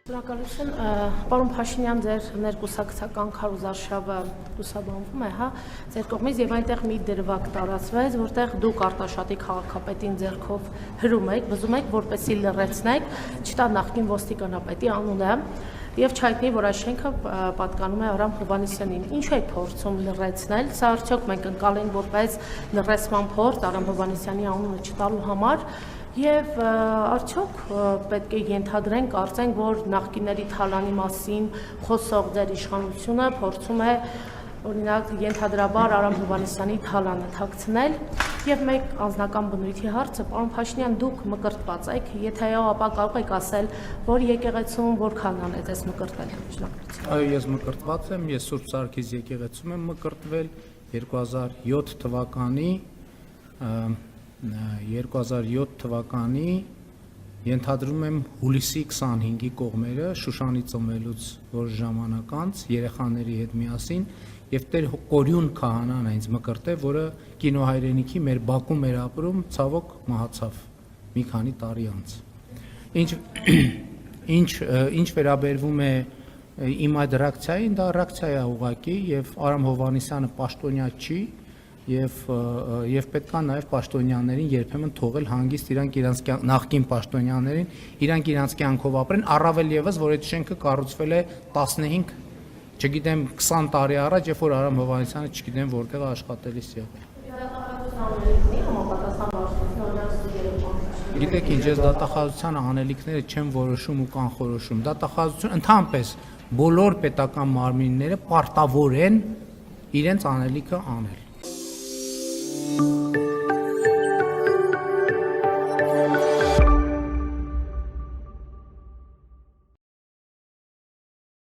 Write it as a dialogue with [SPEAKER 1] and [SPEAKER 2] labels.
[SPEAKER 1] Շնորհակալություն, պարոն Փաշինյան, ձեր ներկուսակցական քարոզարշավը լուսաբանվում է, հա, ձեր կողմից եւ այնտեղ մի դրվագ տարածվեց, որտեղ դուք Արտաշատի քաղաքապետին ձեռքով հրում եք, բզում եք, որպեսզի լռեցնեք, չտա նախկին ոստիկանապետի անունը եւ չհայտնի, որ այս շենքը պատկանում է Արամ Հովհաննիսյանին։ Ինչու եք փորձում լռեցնել։ Սա արդյոք մենք ընկալենք որպես լռեցման փորձ Արամ Հովհաննիսյանի անունը չտալու համար։ Եվ արդյոք պետք է ենթադրենք, կարծենք, որ նախկինների թալանի մասին խոսող ձեր իշխանությունը փորձում է օրինակ ենթադրաբար Արամ Հովհաննիսյանի թալանը թաքցնել։ Եվ մեկ անձնական բնույթի հարցը, պարոն Փաշինյան, դուք մկրտված եք, եթե այո, ապա կարող եք ասել, որ եկեղեցում որքան անեց այս մկրտել։ Շնորհակալություն։
[SPEAKER 2] Այո, ես մկրտված եմ, ես Սուրբ Սարգիս եկեղեցում եմ մկրտվել 2007 թվականի ենթադրում եմ հուլիսի 25-ի կողմերը Շուշանի ծնվելուց որոշ ժամանակ անց երեխաների հետ միասին եւ Տեր Կորյուն քահանան այնց մկրտե, որը կինոհայրենիքի մեր Բաքվում էր ապրում, ցավոք մահացավ մի քանի տարի անց։ Ինչ վերաբերվում է իմ այդ ռեակցիային, դա ռեակցիա է ուղղակի եւ Արամ Հովհաննիսյանը պաշտոնյա չի եւ պետքա նաեւ պաշտոնյաներին երբեմն թողել հանգիստ իրանք նախկին պաշտոնյաներին իրանք իրանք կյանքով ապրեն, առավել եւս որ այդ շենքը կառուցվել է 15, չգիտեմ 20 տարի առաջ, երբ որ Արամ Հովհաննիսյանը չգիտեմ որտեղ աշխատելիս եղել։ Գիտեք ինչ, ես դատախազության անելիքները չեմ որոշում ու կանխորոշում։ Դատախազություն ընդհանրապես բոլոր պետական մարմինները պարտավոր են իրենց անելիքը անել։